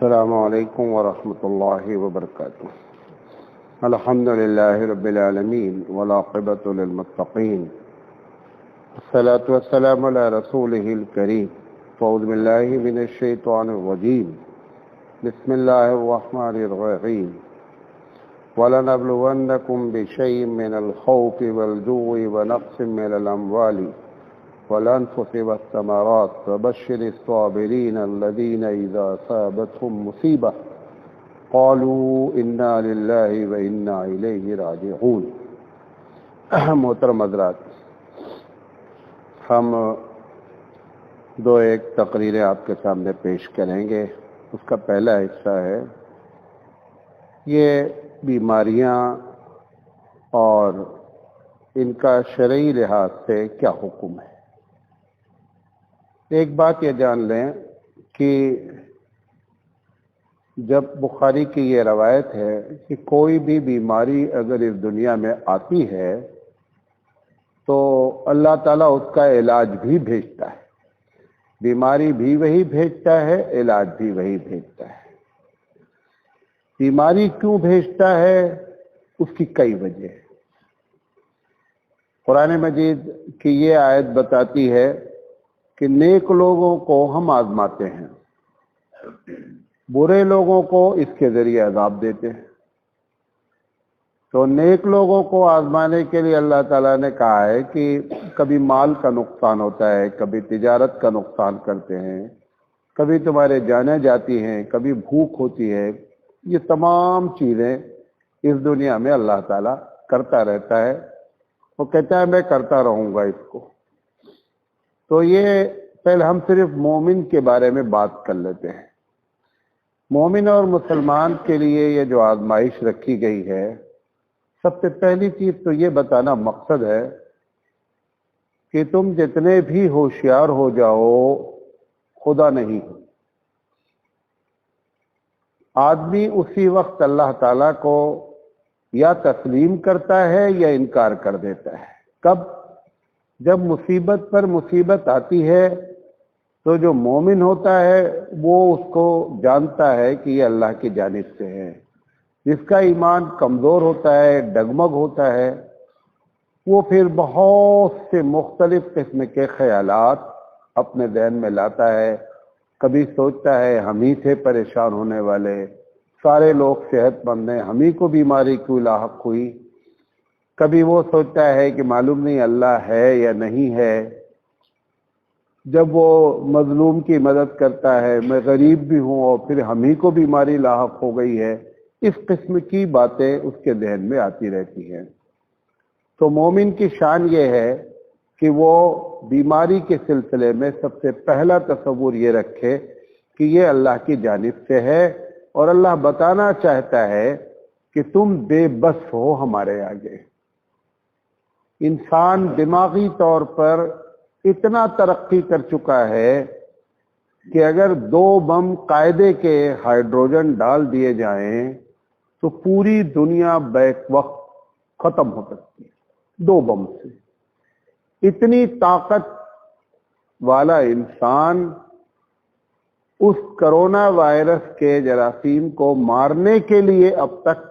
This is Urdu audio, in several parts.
السلام علیکم ورحمۃ اللہ وبرکاتہ۔ الحمد للہ رب العالمین والعاقبۃ للمتقین، الصلاۃ والسلام علی رسولہ الکریم۔ اعوذ باللہ من الشیطان الرجیم، بسم اللہ الرحمن الرحیم۔ وَلَنَبْلُوَنَّكُمْ بِشَيْءٍ مِّنَ الْخَوْفِ وَالْجُوعِ وَنَقْصٍ مِّنَ الْأَمْوَالِ وَالْأَنفُسِ وَالثَّمَرَاتِ وَبَشِّرِ الصَّابِرِينَ الَّذِينَ إِذَا أَصَابَتْهُم مُّصِيبَةٌ قَالُوا إِنَّا لِلَّهِ وَإِنَّا إِلَيْهِ رَاجِعُونَ۔ محترم حضرات، ہم ایک تقریریں آپ کے سامنے پیش کریں گے۔ اس کا پہلا حصہ ہے یہ بیماریاں اور ان کا شرعی لحاظ سے کیا حکم ہے۔ ایک بات یہ جان لیں کہ جب بخاری کی یہ روایت ہے کہ کوئی بھی بیماری اگر اس دنیا میں آتی ہے تو اللہ تعالیٰ اس کا علاج بھی بھیجتا ہے، بیماری بھی وہی بھیجتا ہے، علاج بھی وہی بھیجتا ہے۔ بیماری کیوں بھیجتا ہے اس کی کئی وجہ ہیں۔ قرآن مجید کی یہ آیت بتاتی ہے کہ نیک لوگوں کو ہم آزماتے ہیں، برے لوگوں کو اس کے ذریعے عذاب دیتے ہیں۔ تو نیک لوگوں کو آزمانے کے لیے اللہ تعالیٰ نے کہا ہے کہ کبھی مال کا نقصان ہوتا ہے، کبھی تجارت کا نقصان کرتے ہیں، کبھی تمہارے جانیں جاتی ہیں، کبھی بھوک ہوتی ہے۔ یہ تمام چیزیں اس دنیا میں اللہ تعالیٰ کرتا رہتا ہے، وہ کہتا ہے میں کرتا رہوں گا اس کو۔ تو یہ پہلے ہم صرف مومن کے بارے میں بات کر لیتے ہیں۔ مومن اور مسلمان کے لیے یہ جو آزمائش رکھی گئی ہے، سب سے پہلی چیز تو یہ بتانا مقصد ہے کہ تم جتنے بھی ہوشیار ہو جاؤ خدا نہیں ہو۔ آدمی اسی وقت اللہ تعالیٰ کو یا تسلیم کرتا ہے یا انکار کر دیتا ہے۔ کب؟ جب مصیبت پر مصیبت آتی ہے تو جو مومن ہوتا ہے وہ اس کو جانتا ہے کہ یہ اللہ کی جانب سے ہے۔ جس کا ایمان کمزور ہوتا ہے، ڈگمگ ہوتا ہے، وہ پھر بہت سے مختلف قسم کے خیالات اپنے ذہن میں لاتا ہے۔ کبھی سوچتا ہے ہم ہی تھے پریشان ہونے والے، سارے لوگ صحت مند ہیں، ہم ہی کو بیماری کیوں لاحق ہوئی۔ کبھی وہ سوچتا ہے کہ معلوم نہیں اللہ ہے یا نہیں ہے۔ جب وہ مظلوم کی مدد کرتا ہے، میں غریب بھی ہوں اور پھر ہم ہی کو بیماری لاحق ہو گئی ہے۔ اس قسم کی باتیں اس کے ذہن میں آتی رہتی ہیں۔ تو مومن کی شان یہ ہے کہ وہ بیماری کے سلسلے میں سب سے پہلا تصور یہ رکھے کہ یہ اللہ کی جانب سے ہے، اور اللہ بتانا چاہتا ہے کہ تم بے بس ہو ہمارے آگے۔ انسان دماغی طور پر اتنا ترقی کر چکا ہے کہ اگر 2 بم قاعدے کے ہائیڈروجن ڈال دیے جائیں تو پوری دنیا بیک وقت ختم ہو سکتی ہے 2 بم سے۔ اتنی طاقت والا انسان اس کرونا وائرس کے جراثیم کو مارنے کے لیے اب تک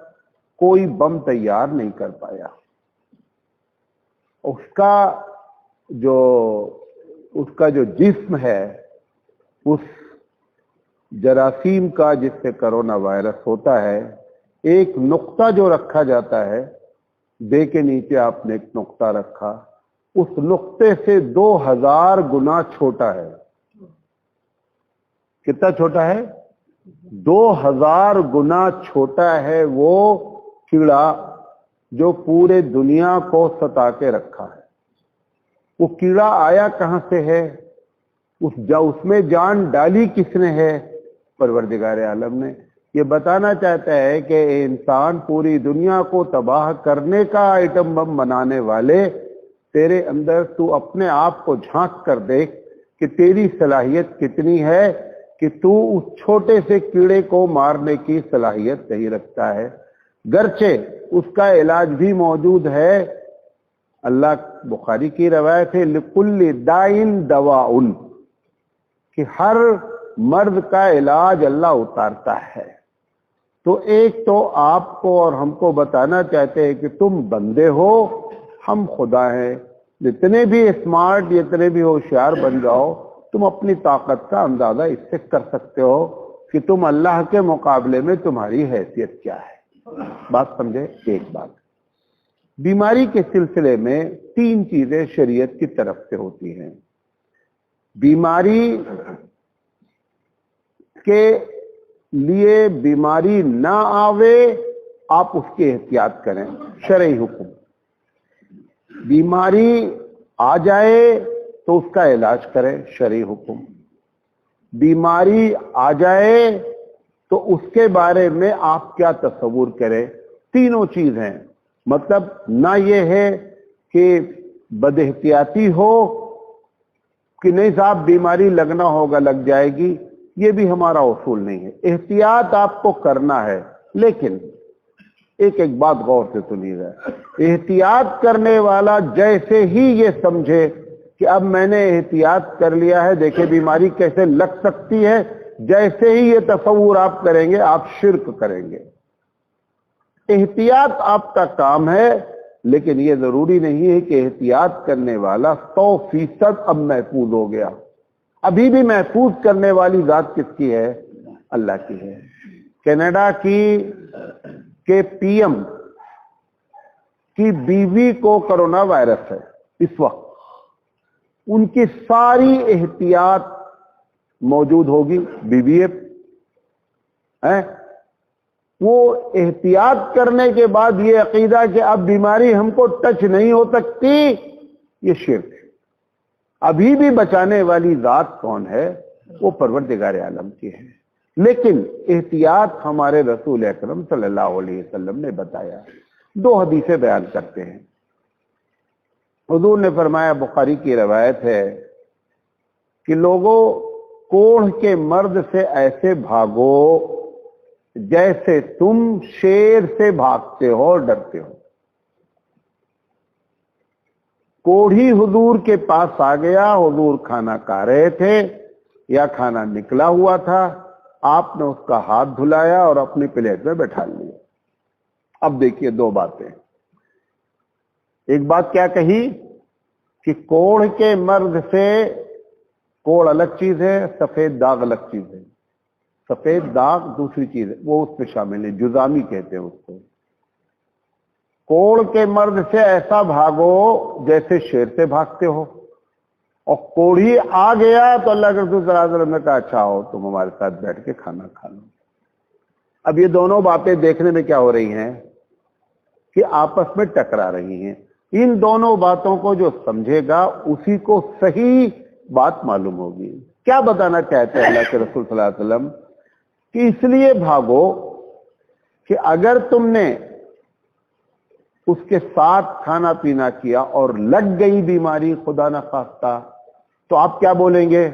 کوئی بم تیار نہیں کر پایا۔ اس کا جو جسم ہے اس جراثیم کا جس سے کرونا وائرس ہوتا ہے، ایک نقطہ جو رکھا جاتا ہے، بے کے نیچے آپ نے ایک نقطہ رکھا، اس نقطے سے 2000 گنا چھوٹا ہے۔ کتنا چھوٹا ہے؟ 2000 گنا چھوٹا ہے وہ کیڑا جو پورے دنیا کو ستا کے رکھا ہے۔ وہ کیڑا آیا کہاں سے ہے؟ اس میں جان ڈالی کس نے ہے؟ پروردگار عالم نے۔ یہ بتانا چاہتا ہے کہ انسان پوری دنیا کو تباہ کرنے کا آئٹم بم بنانے والے، تیرے اندر تو اپنے آپ کو جھانک کر دیکھ کہ تیری صلاحیت کتنی ہے کہ تو اس چھوٹے سے کیڑے کو مارنے کی صلاحیت نہیں رکھتا ہے۔ گرچہ اس کا علاج بھی موجود ہے۔ اللہ بخاری کی روایت ہے لِكُلِّ دَاءٍ دَوَاءٌ، کہ ہر مرض کا علاج اللہ اتارتا ہے۔ تو ایک تو آپ کو اور ہم کو بتانا چاہتے ہیں کہ تم بندے ہو، ہم خدا ہیں، جتنے بھی اسمارٹ جتنے بھی ہوشیار بن جاؤ، تم اپنی طاقت کا اندازہ اس سے کر سکتے ہو کہ تم اللہ کے مقابلے میں تمہاری حیثیت کیا ہے۔ بات سمجھے؟ ایک بات، بیماری کے سلسلے میں 3 چیزیں شریعت کی طرف سے ہوتی ہیں۔ بیماری کے لیے بیماری نہ آوے آپ اس کی احتیاط کریں، شرعی حکم۔ بیماری آ جائے تو اس کا علاج کریں، شرعی حکم۔ بیماری آ جائے تو اس کے بارے میں آپ کیا تصور کریں، تینوں چیز ہیں۔ مطلب نہ یہ ہے کہ بد احتیاطی ہو کہ نہیں صاحب بیماری لگنا ہوگا لگ جائے گی، یہ بھی ہمارا اصول نہیں ہے۔ احتیاط آپ کو کرنا ہے، لیکن ایک ایک بات غور سے سنیے گا۔ احتیاط کرنے والا جیسے ہی یہ سمجھے کہ اب میں نے احتیاط کر لیا ہے، دیکھیں بیماری کیسے لگ سکتی ہے، جیسے ہی یہ تصور آپ کریں گے آپ شرک کریں گے۔ احتیاط آپ کا کام ہے، لیکن یہ ضروری نہیں ہے کہ احتیاط کرنے والا 100% اب محفوظ ہو گیا۔ ابھی بھی محفوظ کرنے والی ذات کس کی ہے؟ اللہ کی ہے۔ کینیڈا کے پی ایم کی بیوی کو کرونا وائرس ہے اس وقت، ان کی ساری احتیاط موجود ہوگی، بیوی ہے، وہ احتیاط کرنے کے بعد یہ عقیدہ کہ اب بیماری ہم کو ٹچ نہیں ہو سکتی، یہ شرک ہے۔ ابھی بھی بچانے والی ذات کون ہے؟ وہ پروردگار عالم کی ہے، لیکن احتیاط ہمارے رسول اکرم صلی اللہ علیہ وسلم نے بتایا۔ 2 حدیثیں بیان کرتے ہیں۔ حضور نے فرمایا، بخاری کی روایت ہے کہ لوگوں کوڑھ کے مرض سے ایسے بھاگو جیسے تم شیر سے بھاگتے ہو اور ڈرتے ہو۔ کوڑھی حضور کے پاس آ گیا، حضور کھانا کھا رہے تھے یا کھانا نکلا ہوا تھا، آپ نے اس کا ہاتھ دھلایا اور اپنی پلیٹ میں بٹھا لیا۔ اب دیکھیے 2 باتیں۔ ایک بات کیا کہی کہ کوڑھ کے مرض سے، کوڑھ الگ چیز ہے، سفید داغ الگ چیز ہے۔ سفید داغ دوسری چیز ہے، وہ اس میں شامل ہے، جذامی کہتے ہیں اس کو۔ کوڑھ کے مرض سے ایسا بھاگو جیسے شیر سے بھاگتے ہو، اور کوڑھی آ گیا تو اللہ کے رسول صلی اللہ علیہ وسلم نے کہا اچھا ہو تم ہمارے ساتھ بیٹھ کے کھانا کھا لو۔ اب یہ دونوں باتیں دیکھنے میں کیا ہو رہی ہیں کہ آپس میں ٹکرا رہی ہیں۔ ان دونوں باتوں کو جو سمجھے گا اسی کو صحیح بات معلوم ہوگی۔ کیا بتانا چاہتے ہیں اللہ کے رسول صلی اللہ علیہ وسلم؟ کہ اس لیے بھاگو کہ اگر تم نے اس کے ساتھ کھانا پینا کیا اور لگ گئی بیماری خدا نخواستہ، تو آپ کیا بولیں گے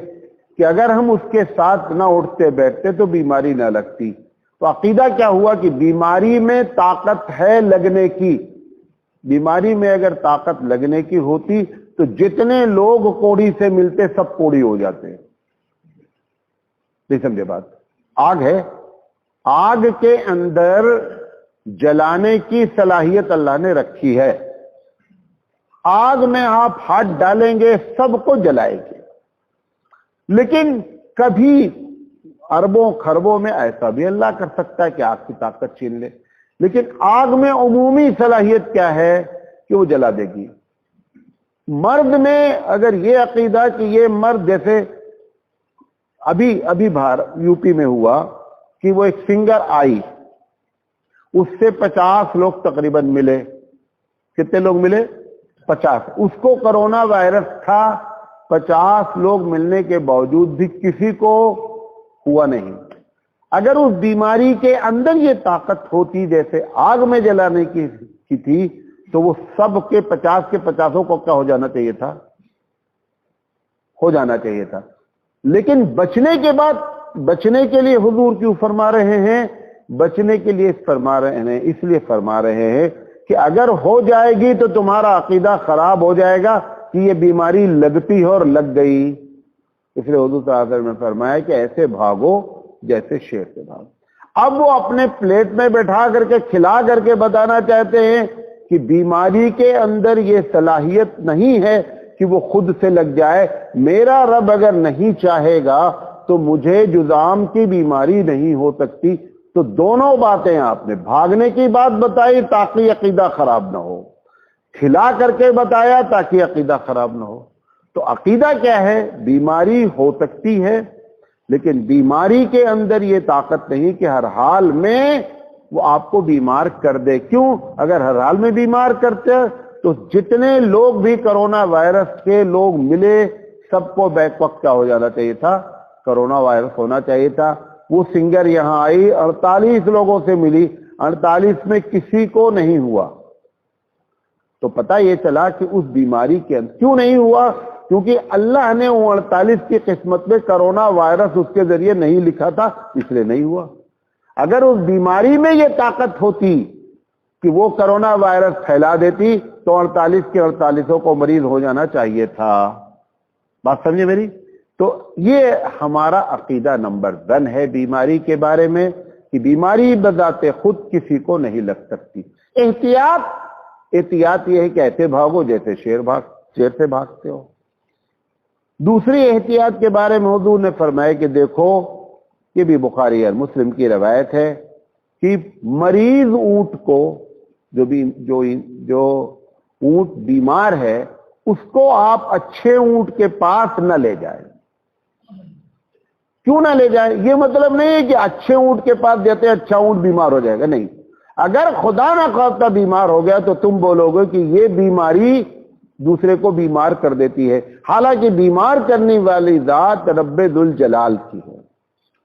کہ اگر ہم اس کے ساتھ نہ اٹھتے بیٹھتے تو بیماری نہ لگتی۔ تو عقیدہ کیا ہوا کہ بیماری میں طاقت ہے لگنے کی۔ بیماری میں اگر طاقت لگنے کی ہوتی تو جتنے لوگ کوڑھی سے ملتے سب کوڑھی ہو جاتے۔ نہیں سمجھے بات؟ آگ ہے، آگ کے اندر جلانے کی صلاحیت اللہ نے رکھی ہے۔ آگ میں آپ ہاتھ ڈالیں گے سب کو جلائے گے، لیکن کبھی اربوں خربوں میں ایسا بھی اللہ کر سکتا ہے کہ آگ کی طاقت چھین لے، لیکن آگ میں عمومی صلاحیت کیا ہے کہ وہ جلا دے گی۔ مرد میں اگر یہ عقیدہ کہ یہ مرد، جیسے ابھی باہر یو پی میں ہوا کہ وہ ایک سنگر آئی، اس سے 50 لوگ تقریباً ملے۔ کتنے لوگ ملے؟ 50۔ اس کو کرونا وائرس تھا، 50 لوگ ملنے کے باوجود بھی کسی کو ہوا نہیں۔ اگر اس بیماری کے اندر یہ طاقت ہوتی جیسے آگ میں جلانے کی تھی تو وہ سب کے 50 کے 50 کو کیا ہو جانا چاہیے تھا؟ ہو جانا چاہیے تھا۔ لیکن بچنے کے بعد، بچنے کے لیے حضور کیوں فرما رہے ہیں؟ بچنے کے لیے اس لیے فرما رہے ہیں کہ اگر ہو جائے گی تو تمہارا عقیدہ خراب ہو جائے گا کہ یہ بیماری لگتی ہے اور لگ گئی، اس لیے حضور صلی اللہ علیہ وسلم نے فرمایا کہ ایسے بھاگو جیسے شیر سے بھاگو۔ اب وہ اپنے پلیٹ میں بٹھا کر کے کھلا کر کے بتانا چاہتے ہیں کہ بیماری کے اندر یہ صلاحیت نہیں ہے کہ وہ خود سے لگ جائے، میرا رب اگر نہیں چاہے گا تو مجھے جذام کی بیماری نہیں ہو سکتی۔ تو دونوں باتیں آپ نے، بھاگنے کی بات بتائی تاکہ عقیدہ خراب نہ ہو، کھلا کر کے بتایا تاکہ عقیدہ خراب نہ ہو۔ تو عقیدہ کیا ہے؟ بیماری ہو سکتی ہے لیکن بیماری کے اندر یہ طاقت نہیں کہ ہر حال میں وہ آپ کو بیمار کر دے۔ کیوں؟ اگر ہر حال میں بیمار کرتے تو جتنے لوگ بھی کرونا وائرس کے لوگ ملے سب کو بیک وقت کیا ہو جانا چاہیے تھا؟ کرونا وائرس ہونا چاہیے تھا۔ وہ سنگر یہاں آئی 48 لوگوں سے ملی، 48 میں کسی کو نہیں ہوا۔ تو پتہ یہ چلا کہ اس بیماری کے اندر کیوں نہیں ہوا؟ کیونکہ اللہ نے وہ 48 کی قسمت میں کرونا وائرس اس کے ذریعے نہیں لکھا تھا، اس لیے نہیں ہوا۔ اگر اس بیماری میں یہ طاقت ہوتی کہ وہ کرونا وائرس پھیلا دیتی تو 48 کے 48 کو مریض ہو جانا چاہیے تھا۔ بات سمجھے میری؟ تو یہ ہمارا عقیدہ نمبر 1 ہے بیماری کے بارے میں کہ بیماری بذات خود کسی کو نہیں لگ سکتی۔ احتیاط یہ ہے کہ ایسے بھاگو جیسے شیر سے بھاگتے ہو۔ دوسری احتیاط کے بارے میں حضور نے فرمایا کہ دیکھو، یہ بھی بخاری اور مسلم کی روایت ہے کہ مریض اونٹ کو جو اونٹ بیمار ہے اس کو آپ اچھے اونٹ کے پاس نہ لے جائیں۔ کیوں نہ لے جائیں؟ یہ مطلب نہیں ہے کہ اچھے اونٹ کے پاس جاتے اچھا اونٹ بیمار ہو جائے گا، نہیں۔ اگر خدا نہ خواستہ بیمار ہو گیا تو تم بولو گے کہ یہ بیماری دوسرے کو بیمار کر دیتی ہے، حالانکہ بیمار کرنے والی ذات رب ذوالجلال کی ہے،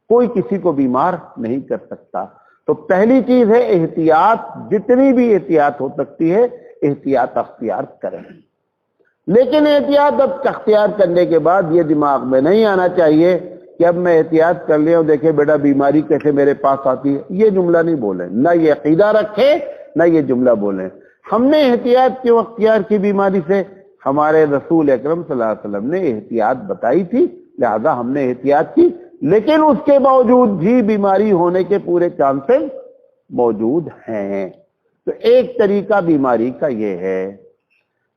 کوئی کسی کو بیمار نہیں کر سکتا۔ تو پہلی چیز ہے احتیاط، جتنی بھی احتیاط ہو سکتی ہے احتیاط اختیار کریں۔ لیکن احتیاط اختیار کرنے کے بعد یہ دماغ میں نہیں آنا چاہیے کہ اب میں احتیاط کر لیا ہوں، دیکھیں بیٹا بیماری کیسے میرے پاس آتی ہے، یہ جملہ نہیں بولیں، نہ یہ عقیدہ رکھے نہ یہ جملہ بولیں۔ ہم نے احتیاط کیوں اختیار کی بیماری سے؟ ہمارے رسول اکرم صلی اللہ علیہ وسلم نے احتیاط بتائی تھی، لہذا ہم نے احتیاط کی، لیکن اس کے باوجود بھی بیماری ہونے کے پورے چانسز موجود ہیں۔ تو ایک طریقہ بیماری کا یہ ہے۔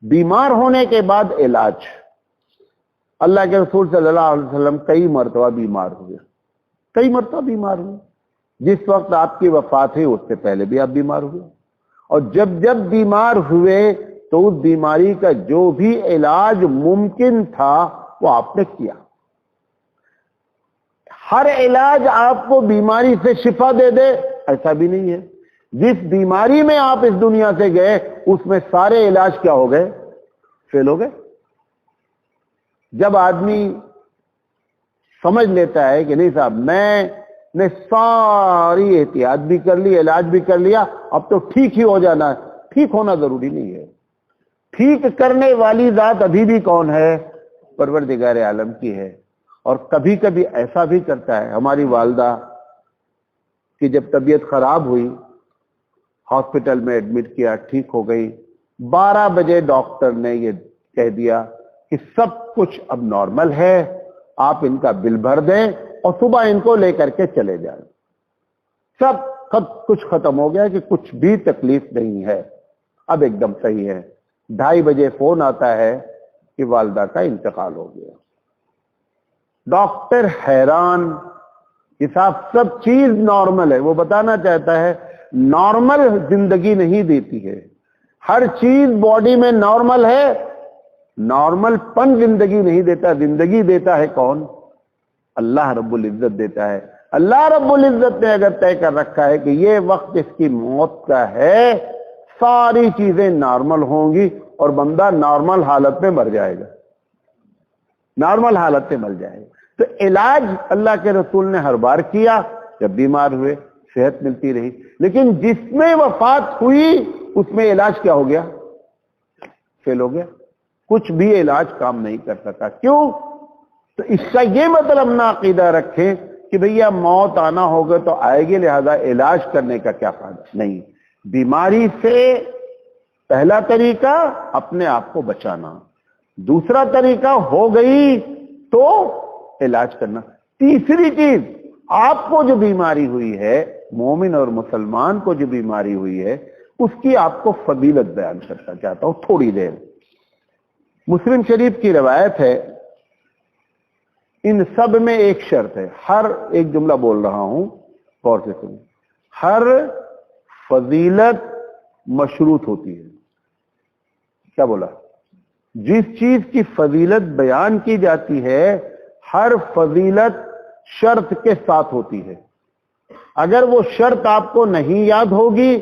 بیمار ہونے کے بعد علاج۔ اللہ کے رسول صلی اللہ علیہ وسلم کئی مرتبہ بیمار ہوئے، جس وقت آپ کی وفات ہوئی اس سے پہلے بھی آپ بیمار ہوئے، اور جب بیمار ہوئے تو اس بیماری کا جو بھی علاج ممکن تھا وہ آپ نے کیا۔ ہر علاج آپ کو بیماری سے شفا دے دے ایسا بھی نہیں ہے۔ جس بیماری میں آپ اس دنیا سے گئے اس میں سارے علاج کیا ہو گئے؟ فیل ہو گئے۔ جب آدمی سمجھ لیتا ہے کہ نہیں صاحب میں نے ساری احتیاط بھی کر لی، علاج بھی کر لیا، اب تو ٹھیک ہی ہو جانا ہے، ٹھیک ہونا ضروری نہیں ہے۔ ٹھیک کرنے والی ذات ابھی بھی کون ہے؟ پروردگار عالم کی ہے۔ اور کبھی کبھی ایسا بھی کرتا ہے، ہماری والدہ کی جب طبیعت خراب ہوئی ہاسپٹل میں ایڈمٹ کیا، ٹھیک ہو گئی، 12 بجے ڈاکٹر نے یہ کہہ دیا کہ سب کچھ اب نارمل ہے، آپ ان کا بل بھر دیں اور صبح ان کو لے کر کے چلے جائیں۔ سب کچھ ختم ہو گیا کہ کچھ بھی تکلیف نہیں ہے، اب ایک دم صحیح ہے۔ 2:30 بجے فون آتا ہے کہ والدہ کا انتقال ہو گیا۔ ڈاکٹر حیران کہ صاحب سب چیز نارمل ہے، وہ بتانا چاہتا ہے نارمل زندگی نہیں دیتی ہے، ہر چیز باڈی میں نارمل ہے، نارمل پن زندگی نہیں دیتا، زندگی دیتا ہے کون؟ اللہ رب العزت دیتا ہے۔ اللہ رب العزت نے اگر طے کر رکھا ہے کہ یہ وقت اس کی موت کا ہے، ساری چیزیں نارمل ہوں گی اور بندہ نارمل حالت میں مر جائے گا، نارمل حالت میں مر جائے گا۔ تو علاج اللہ کے رسول نے ہر بار کیا، جب بیمار ہوئے صحت ملتی رہی، لیکن جس میں وفات ہوئی اس میں علاج کیا ہو گیا؟ فیل ہو گیا، کچھ بھی علاج کام نہیں کر سکا۔ کیوں؟ تو اس کا یہ مطلب نہ عقیدہ رکھیں کہ بھیا موت آنا ہوگا تو آئے گی لہذا علاج کرنے کا کیا فائدہ، نہیں۔ بیماری سے پہلا طریقہ اپنے آپ کو بچانا، دوسرا طریقہ ہو گئی تو علاج کرنا. تیسری چیز، آپ کو جو بیماری ہوئی ہے، مومن اور مسلمان کو جو بیماری ہوئی ہے، اس کی آپ کو فضیلت بیان کرنا چاہتا ہوں تھوڑی دیر. مسلم شریف کی روایت ہے، ان سب میں ایک شرط ہے، ہر ایک جملہ بول رہا ہوں غور سے سنیں. ہر فضیلت مشروط ہوتی ہے. کیا بولا؟ جس چیز کی فضیلت بیان کی جاتی ہے، ہر فضیلت شرط کے ساتھ ہوتی ہے. اگر وہ شرط آپ کو نہیں یاد ہوگی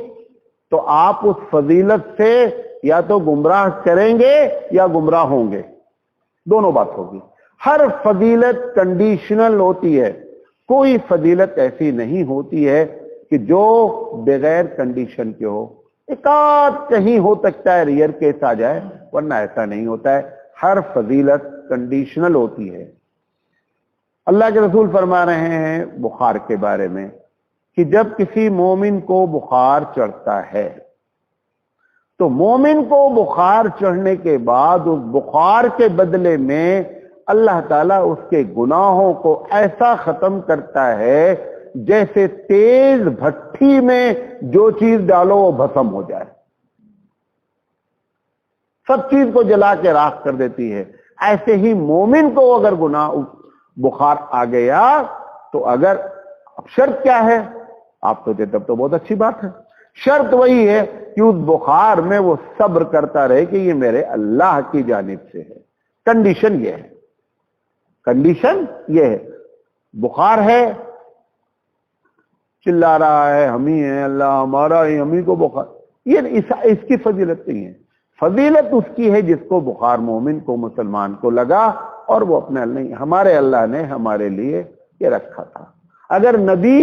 تو آپ اس فضیلت سے یا تو گمراہ کریں گے یا گمراہ ہوں گے، دونوں بات ہوگی. ہر فضیلت کنڈیشنل ہوتی ہے. کوئی فضیلت ایسی نہیں ہوتی ہے کہ جو بغیر کنڈیشن کے ہو. ایک آدھ کہیں ہو سکتا ہے ریئر کیس آ جائے، ورنہ ایسا نہیں ہوتا ہے. ہر فضیلت کنڈیشنل ہوتی ہے. اللہ کے رسول فرما رہے ہیں بخار کے بارے میں کہ جب کسی مومن کو بخار چڑھتا ہے تو مومن کو بخار چڑھنے کے بعد اس بخار کے بدلے میں اللہ تعالیٰ اس کے گناہوں کو ایسا ختم کرتا ہے جیسے تیز بھٹی میں جو چیز ڈالو وہ بھسم ہو جائے، سب چیز کو جلا کے راکھ کر دیتی ہے. ایسے ہی مومن کو اگر گناہ بخار آ گیا تو اگر اب شرط کیا ہے؟ آپ تو تب تو بہت اچھی بات ہے. شرط وہی ہے کہ اس بخار میں وہ صبر کرتا رہے کہ یہ میرے اللہ کی جانب سے ہے. کنڈیشن یہ ہے، کنڈیشن یہ ہے. بخار ہے، چلا رہا ہے ہم ہی ہیں، اللہ ہمارا ہی، ہم ہی کو بخار، یہ اس کی فضیلت نہیں ہے. فضیلت اس کی ہے جس کو بخار مومن کو مسلمان کو لگا اور وہ اپنے نہیں، ہمارے اللہ نے ہمارے لیے یہ رکھا تھا. اگر نبی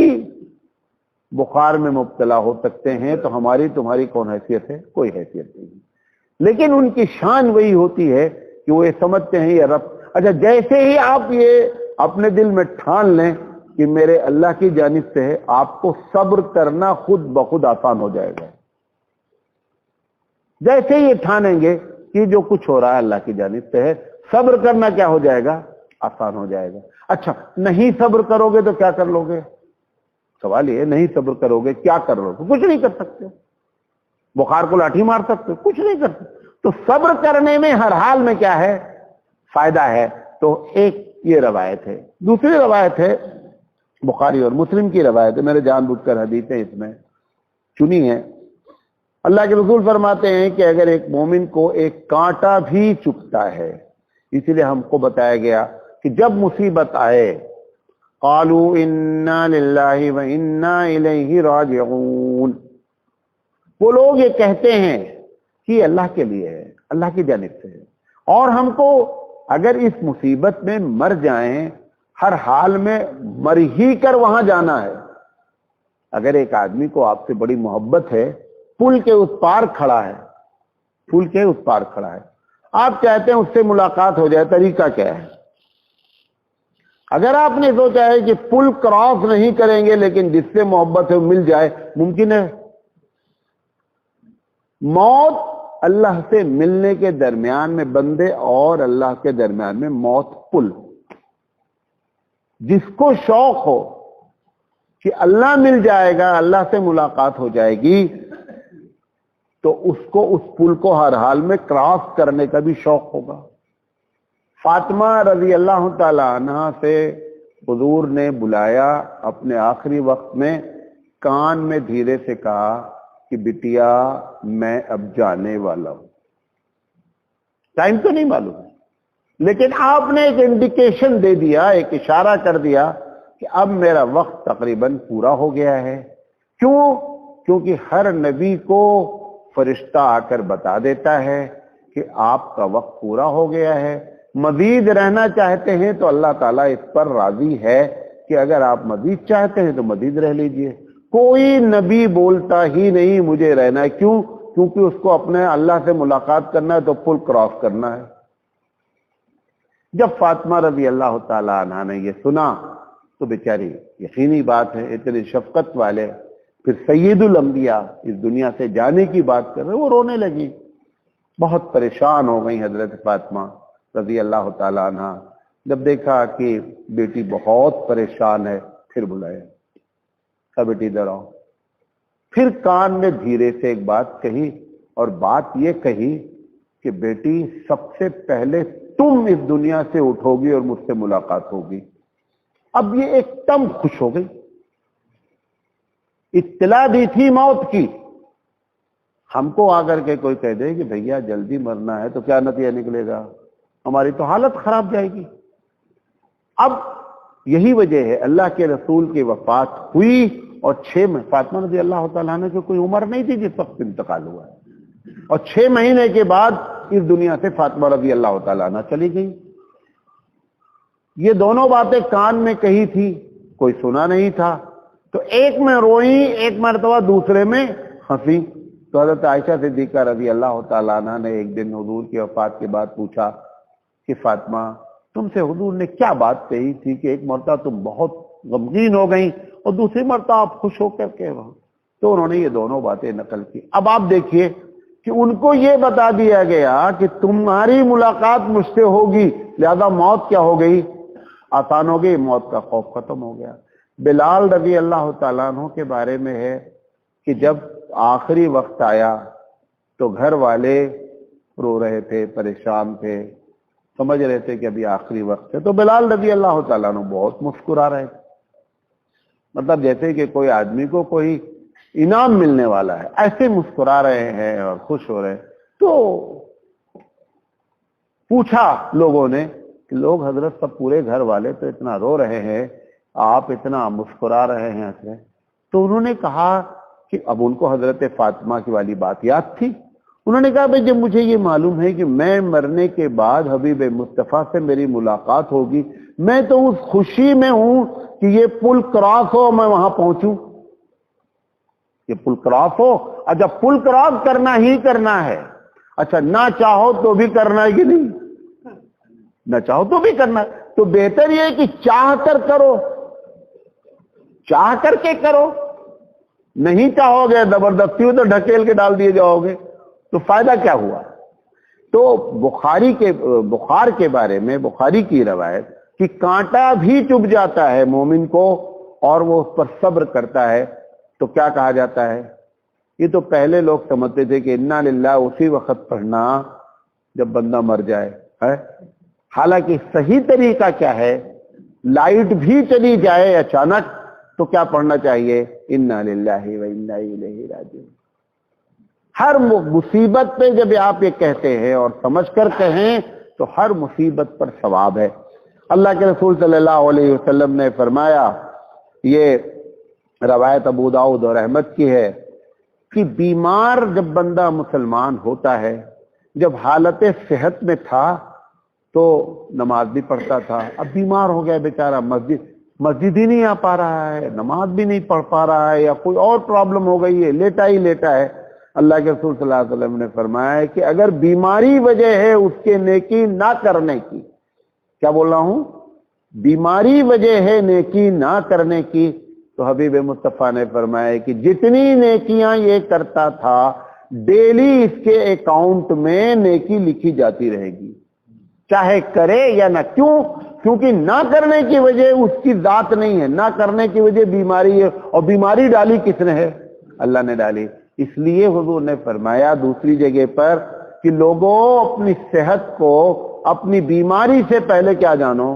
بخار میں مبتلا ہو سکتے ہیں تو ہماری تمہاری کون حیثیت ہے؟ کوئی حیثیت نہیں. لیکن ان کی شان وہی ہوتی ہے کہ وہ یہ سمجھتے ہیں یہ رب. اچھا، جیسے ہی آپ یہ اپنے دل میں ٹھان لیں کہ میرے اللہ کی جانب سے ہے، آپ کو صبر کرنا خود بخود آسان ہو جائے گا. جیسے ہی یہ ٹھانیں گے کہ جو کچھ ہو رہا ہے اللہ کی جانب سے ہے، صبر کرنا کیا ہو جائے گا؟ آسان ہو جائے گا. اچھا، نہیں صبر کرو گے تو کیا کر لو گے؟ سوال یہ، نہیں صبر کرو گے کیا کر لو گے؟ کچھ نہیں کر سکتے. بخار کو لاٹھی مار سکتے؟ کچھ نہیں کر سکتے. تو صبر کرنے میں ہر حال میں کیا ہے؟ فائدہ ہے. تو ایک یہ روایت ہے. دوسری روایت ہے بخاری اور مسلم کی روایت ہے، میرے جان بوجھ کر حدیثیں اس میں چنی ہے. اللہ کے رسول فرماتے ہیں کہ اگر ایک مومن کو ایک کانٹا بھی چبھتا ہے، اسی لیے ہم کو بتایا گیا کہ جب مصیبت آئے قالوا انا للہ وانا الیہ راجعون، وہ لوگ یہ کہتے ہیں کہ اللہ کے لیے ہے، اللہ کی جانب سے ہے، اور ہم کو اگر اس مصیبت میں مر جائیں ہر حال میں مر ہی کر وہاں جانا ہے. اگر ایک آدمی کو آپ سے بڑی محبت ہے، پل کے اس پار کھڑا ہے، پل کے اس پار کھڑا ہے، آپ چاہتے ہیں اس سے ملاقات ہو جائے، طریقہ کیا ہے؟ اگر آپ نے سوچا ہے کہ پل کراس نہیں کریں گے لیکن جس سے محبت ہے وہ مل جائے، ممکن ہے؟ موت اللہ سے ملنے کے درمیان میں، بندے اور اللہ کے درمیان میں موت پل. جس کو شوق ہو کہ اللہ مل جائے گا، اللہ سے ملاقات ہو جائے گی، تو اس کو اس پل کو ہر حال میں کراس کرنے کا بھی شوق ہوگا. فاطمہ رضی اللہ تعالی عنہ سے حضور نے بلایا اپنے آخری وقت میں، کان میں دھیرے سے کہا کہ بٹیا میں اب جانے والا ہوں. ٹائم تو نہیں معلوم، لیکن آپ نے ایک انڈیکیشن دے دیا، ایک اشارہ کر دیا کہ اب میرا وقت تقریباً پورا ہو گیا ہے. کیوں؟ کیونکہ ہر نبی کو فرشتہ آ کر بتا دیتا ہے کہ آپ کا وقت پورا ہو گیا ہے. مزید رہنا چاہتے ہیں تو اللہ تعالیٰ اس پر راضی ہے کہ اگر آپ مزید چاہتے ہیں تو مزید رہ لیجئے. کوئی نبی بولتا ہی نہیں مجھے رہنا ہے. کیوں؟ کیونکہ اس کو اپنے اللہ سے ملاقات کرنا ہے تو پل کراس کرنا ہے. جب فاطمہ رضی اللہ تعالی عنہ نے یہ سنا تو بیچاری، یقینی بات ہے اتنے شفقت والے، پھر سید الانبیاء اس دنیا سے جانے کی بات کر رہے، وہ رونے لگی، بہت پریشان ہو گئی حضرت فاطمہ رضی اللہ تعالی عنہ. جب دیکھا کہ بیٹی بہت پریشان ہے پھر بلایا، کہا بیٹی ادھر آؤ، پھر کان میں دھیرے سے ایک بات کہی، اور بات یہ کہی کہ بیٹی سب سے پہلے تم اس دنیا سے اٹھو گی اور مجھ سے ملاقات ہوگی۔ اب یہ ایک دم خوش ہو گئی، اطلاع دی تھی موت کی۔ ہم کو آ کر کے کوئی کہہ دے کہ بھیا جلدی مرنا ہے تو کیا نتیجہ نکلے گا؟ ہماری تو حالت خراب جائے گی۔ اب یہی وجہ ہے اللہ کے رسول کی وفات ہوئی، اور 6 میں فاطمہ رضی اللہ تعالیٰ عنہ کی کوئی عمر نہیں تھی جس وقت انتقال ہوا ہے، اور 6 مہینے کے بعد اس دنیا سے فاطمہ رضی اللہ تعالیٰ عنہ چلی گئی۔ یہ دونوں باتیں کان میں کہی تھی، کوئی سنا نہیں تھا، تو ایک میں روئی، ایک مرتبہ دوسرے میں ہنسی۔ تو حضرت عائشہ صدیقہ رضی اللہ تعالیٰ عنہ نے ایک دن حضور کی وفات کے بعد پوچھا کہ فاطمہ تم سے حضور نے کیا بات کہی تھی کہ ایک مرتبہ تم بہت غمگین ہو گئیں اور دوسری مرتبہ آپ خوش ہو کر کے رہو؟ تو انہوں نے یہ دونوں باتیں نقل کی۔ اب آپ دیکھیے کہ ان کو یہ بتا دیا گیا کہ تمہاری ملاقات مجھ سے ہوگی، لہذا موت کیا ہو گئی؟ آسان ہو گئی، موت کا خوف ختم ہو گیا۔ بلال رضی اللہ تعالیٰ عنہ کے بارے میں ہے کہ جب آخری وقت آیا تو گھر والے رو رہے تھے، پریشان تھے، سمجھ رہے تھے کہ ابھی آخری وقت ہے، تو بلال رضی اللہ تعالیٰ عنہ بہت مسکرا رہے تھے، مطلب جیسے کہ کوئی آدمی کو کوئی انعام ملنے والا ہے، ایسے مسکرا رہے ہیں اور خوش ہو رہے ہیں۔ تو پوچھا لوگوں نے کہ لوگ حضرت سب پورے گھر والے تو اتنا رو رہے ہیں، آپ اتنا مسکرا رہے ہیں ہنس رہے ہیں۔ تو انہوں نے کہا کہ اب ان کو حضرت فاطمہ کی والی بات یاد تھی۔ انہوں نے کہا بھئی جب مجھے یہ معلوم ہے کہ میں مرنے کے بعد حبیب مصطفیٰ سے میری ملاقات ہوگی، میں تو اس خوشی میں ہوں کہ یہ پل کراس ہو، میں وہاں پہنچوں، یہ پل کراس ہو۔ اچھا پل کراس کرنا ہی کرنا ہے، اچھا نہ چاہو تو بھی کرنا ہے کہ نہیں؟ نہ چاہو تو بھی کرنا ہے، تو بہتر یہ ہے کہ چاہ کر کرو، چاہ کر کے کرو۔ نہیں چاہو گے زبردستی ہو تو ڈھکیل کے ڈال دیے جاؤ گے، تو فائدہ کیا ہوا؟ تو بخار کے بارے میں بخاری کی روایت کہ کانٹا بھی چبھ جاتا ہے مومن کو اور وہ اس پر صبر کرتا ہے، تو کیا کہا جاتا ہے؟ یہ تو پہلے لوگ سمجھتے تھے کہ انا للہ اسی وقت پڑھنا جب بندہ مر جائے ہے، حالانکہ صحیح طریقہ کیا ہے؟ لائٹ بھی چلی جائے اچانک تو کیا پڑھنا چاہیے؟ انا للہ و انا الیہ راجعون۔ ہر مصیبت پہ جب آپ یہ کہتے ہیں اور سمجھ کر کہیں تو ہر مصیبت پر ثواب ہے۔ اللہ کے رسول صلی اللہ علیہ وسلم نے فرمایا، یہ روایت ابو داؤد اور احمد کی ہے کہ بیمار جب بندہ مسلمان ہوتا ہے، جب حالت صحت میں تھا تو نماز بھی پڑھتا تھا، اب بیمار ہو گیا بیچارہ، مسجد ہی نہیں آ پا رہا ہے، نماز بھی نہیں پڑھ پا رہا ہے، یا کوئی اور پرابلم ہو گئی ہے، لیٹا ہی لیٹا ہے۔ اللہ کے رسول صلی اللہ علیہ وسلم نے فرمایا ہے کہ اگر بیماری وجہ ہے اس کے نیکی نہ کرنے کی، کیا بول رہا ہوں؟ بیماری وجہ ہے نیکی نہ کرنے کی، تو حبیب مصطفیٰ نے فرمایا کہ جتنی نیکیاں یہ کرتا تھا ڈیلی اس کے اکاؤنٹ میں نیکی لکھی جاتی رہے گی، چاہے کرے یا نہ۔ کیونکہ نہ کرنے کی وجہ اس کی ذات نہیں ہے، نہ کرنے کی وجہ بیماری ہے، اور بیماری ڈالی کس نے ہے؟ اللہ نے ڈالی۔ اس لیے حضور نے فرمایا دوسری جگہ پر کہ لوگوں اپنی صحت کو اپنی بیماری سے پہلے کیا جانو؟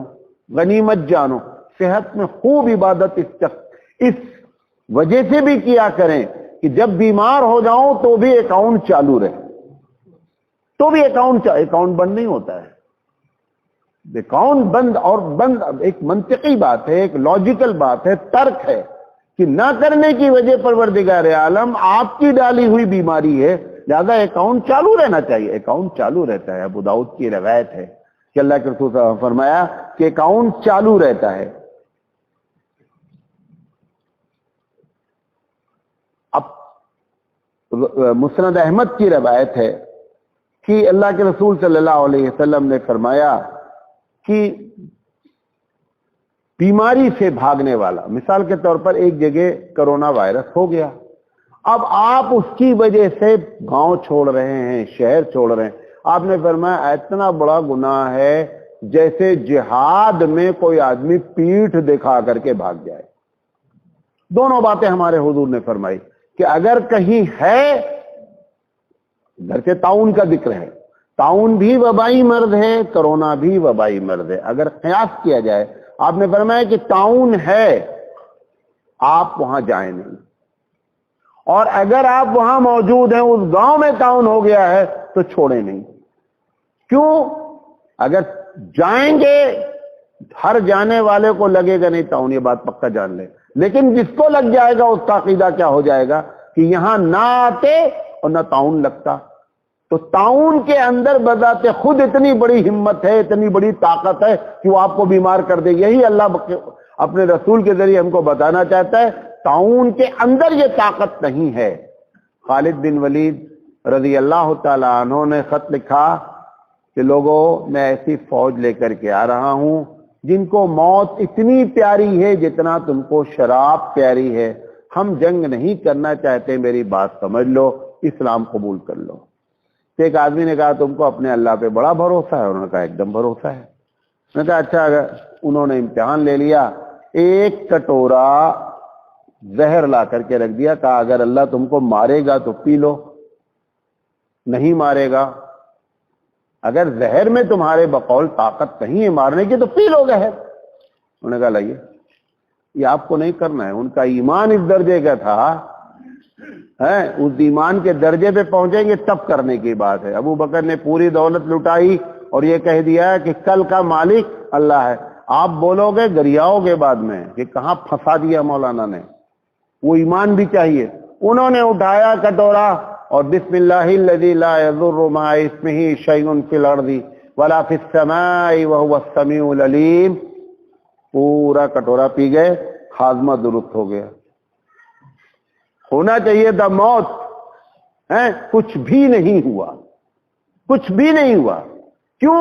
غنیمت جانو۔ صحت میں خوب عبادت اس وجہ سے بھی کیا کریں کہ جب بیمار ہو جاؤں تو بھی اکاؤنٹ چالو رہے، تو بھی اکاؤنٹ بند نہیں ہوتا ہے۔ اکاؤنٹ بند اور بند ایک منطقی بات ہے، ایک لاجیکل بات ہے، ترک ہے کہ نہ کرنے کی وجہ پروردگار عالم آپ کی ڈالی ہوئی بیماری ہے، لہذا اکاؤنٹ چالو رہنا چاہیے۔ اکاؤنٹ چالو رہتا ہے، ابو داؤد کی روایت ہے کہ اللہ کے رسول صلی اللہ علیہ وسلم نے فرمایا کہ اکاؤنٹ چالو رہتا ہے۔ اب مسند احمد کی روایت ہے کہ اللہ کے رسول صلی اللہ علیہ وسلم نے فرمایا کہ بیماری سے بھاگنے والا، مثال کے طور پر ایک جگہ کرونا وائرس ہو گیا، اب آپ اس کی وجہ سے گاؤں چھوڑ رہے ہیں، شہر چھوڑ رہے ہیں، آپ نے فرمایا اتنا بڑا گناہ ہے جیسے جہاد میں کوئی آدمی پیٹھ دکھا کر کے بھاگ جائے. دونوں باتیں ہمارے حضور نے فرمائی کہ اگر کہیں ہے، گھر کے تعاون کا ذکر ہے، تعاون بھی وبائی مرض ہے، کرونا بھی وبائی مرض ہے. اگر قیاس کیا جائے، آپ نے فرمایا کہ تعاون ہے، آپ وہاں جائیں نہیں، اور اگر آپ وہاں موجود ہیں، اس گاؤں میں تعاون ہو گیا ہے تو چھوڑیں نہیں. کیوں؟ اگر جائیں گے، ہر جانے والے کو لگے گا نہیں تعاون، یہ بات پکا جان لیں، لیکن جس کو لگ جائے گا اس کا عقیدہ کیا ہو جائے گا کہ یہاں نہ آتے اور نہ تعاون لگتا. تو تعاون کے اندر بذات خود اتنی بڑی ہمت ہے، اتنی بڑی طاقت ہے کہ وہ آپ کو بیمار کر دے. یہی اللہ اپنے رسول کے ذریعے ہم کو بتانا چاہتا ہے، تعاون کے اندر یہ طاقت نہیں ہے. خالد بن ولید رضی اللہ تعالی عنہ نے خط لکھا کہ لوگوں، میں ایسی فوج لے کر کے آ رہا ہوں جن کو موت اتنی پیاری ہے جتنا تم کو شراب پیاری ہے. ہم جنگ نہیں کرنا چاہتے، میری بات سمجھ لو، اسلام قبول کر لو. ایک آدمی نے کہا تم کو اپنے اللہ پہ بڑا بھروسہ ہے؟ انہوں نے کہا ایک دم بھروسہ ہے. میں نے کہا اچھا. اگر انہوں نے امتحان لے لیا، ایک کٹورا زہر لا کر کے رکھ دیا، کہا اگر اللہ تم کو مارے گا تو پی لو، نہیں مارے گا، اگر زہر میں تمہارے بقول طاقت نہیں ہے مارنے کی تو پی لو زہر. انہوں نے کہا لائیے، یہ آپ کو نہیں کرنا ہے. ان کا ایمان اس درجے کا تھا، اس ایمان کے درجے پہ پہنچیں گے تب کرنے کی بات ہے. ابو بکر نے پوری دولت لٹائی اور یہ کہہ دیا کہ کل کا مالک اللہ ہے. آپ بولو گے، گریاؤ گے بعد میں کہ کہاں پھنسا دیا مولانا نے. وہ ایمان بھی چاہیے. انہوں نے اٹھایا کٹورا اور بسم اللہ الذی لا یضر مع اسمہ شیء فی الارض ولا فی السماء وهو السمیع العلیم. پورا کٹورا پی گئے، ہاضمہ درست ہو گیا. ہونا چاہیے تھا موت، کچھ بھی نہیں ہوا، کچھ بھی نہیں ہوا. کیوں؟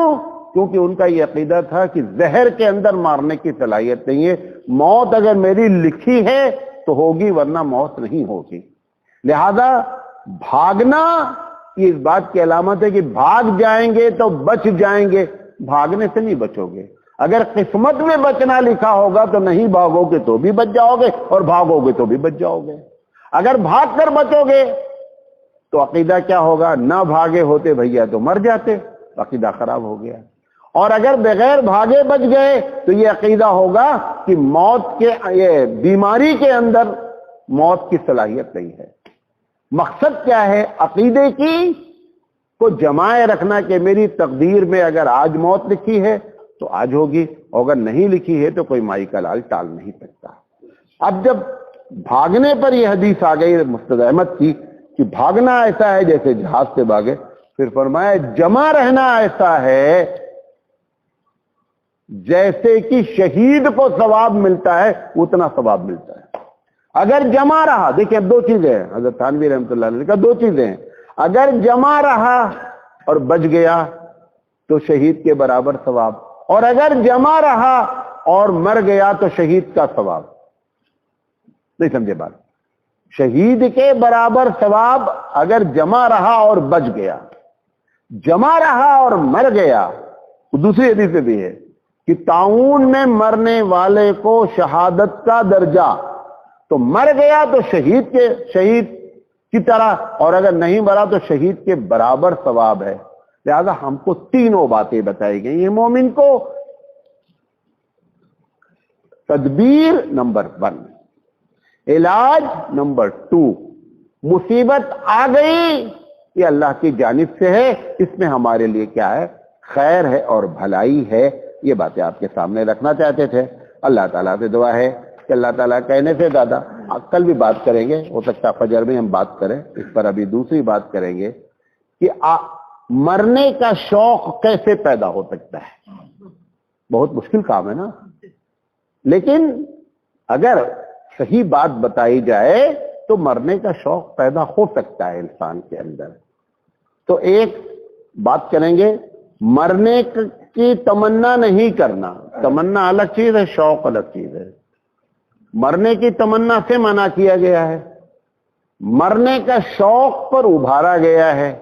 کیونکہ ان کا یہ عقیدہ تھا کہ زہر کے اندر مارنے کی صلاحیت نہیں ہے. موت اگر میری لکھی ہے تو ہوگی، ورنہ موت نہیں ہوگی. لہذا بھاگنا یہ اس بات کی علامت ہے کہ بھاگ جائیں گے تو بچ جائیں گے، بھاگنے سے نہیں بچو گے. اگر قسمت میں بچنا لکھا ہوگا تو نہیں بھاگو گے تو بھی بچ جاؤ گے، اور بھاگو گے تو بھی بچ جاؤ گے. اگر بھاگ کر بچو گے تو عقیدہ کیا ہوگا؟ نہ بھاگے ہوتے بھیا تو مر جاتے، عقیدہ خراب ہو گیا. اور اگر بغیر بھاگے بچ گئے تو یہ عقیدہ ہوگا کہ موت کے، یہ بیماری کے اندر موت کی صلاحیت نہیں ہے. مقصد کیا ہے عقیدے کی؟ کو جمائے رکھنا کہ میری تقدیر میں اگر آج موت لکھی ہے تو آج ہوگی، اور اگر نہیں لکھی ہے تو کوئی مائی کا لال ٹال نہیں سکتا. اب جب بھاگنے پر یہ حدیث آ گئی مستد احمد کی کہ بھاگنا ایسا ہے جیسے جہاز سے بھاگے، پھر فرمایا جمع رہنا ایسا ہے جیسے کہ شہید کو ثواب ملتا ہے اتنا ثواب ملتا ہے. اگر جمع رہا، دیکھیں اب دو چیزیں ہیں، حضرت تھانوی رحمۃ اللہ علیہ نے کہا دو چیزیں ہیں. اگر جمع رہا اور بچ گیا تو شہید کے برابر ثواب، اور اگر جمع رہا اور مر گیا تو شہید کا ثواب. نہیں سمجھے بات؟ شہید کے برابر ثواب اگر جمع رہا اور بچ گیا، جمع رہا اور مر گیا. دوسری حدیث میں بھی ہے کہ تعاون میں مرنے والے کو شہادت کا درجہ، تو مر گیا تو شہید کی طرح، اور اگر نہیں مرا تو شہید کے برابر ثواب ہے. لہذا ہم کو تینوں باتیں بتائی گئی ہیں مومن کو. تدبیر نمبر 1، علاج نمبر 2. مصیبت آ گئی یہ اللہ کی جانب سے ہے، اس میں ہمارے لیے کیا ہے؟ خیر ہے اور بھلائی ہے. یہ باتیں آپ کے سامنے رکھنا چاہتے تھے. اللہ تعالیٰ سے دعا ہے کہ اللہ تعالیٰ کہنے سے زیادہ، کل بھی بات کریں گے، ہو سکتا ہے فجر میں ہم بات کریں اس پر. ابھی دوسری بات کریں گے کہ مرنے کا شوق کیسے پیدا ہو سکتا ہے. بہت مشکل کام ہے نا، لیکن اگر صحیح بات بتائی جائے تو مرنے کا شوق پیدا ہو سکتا ہے انسان کے اندر. تو ایک بات کریں گے، مرنے کی تمنا نہیں کرنا. تمنا الگ چیز ہے، شوق الگ چیز ہے. مرنے کی تمنا سے منع کیا گیا ہے، مرنے کا شوق پر ابھارا گیا ہے.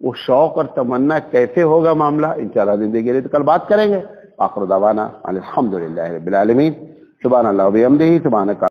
وہ شوق اور تمنا کیسے ہوگا معاملہ انشاءاللہ زندگی رہی تو کل بات کریں گے. آخر دعوانا الحمدللہ رب العالمین. سبحان اللہ و بحمدہ سبحانک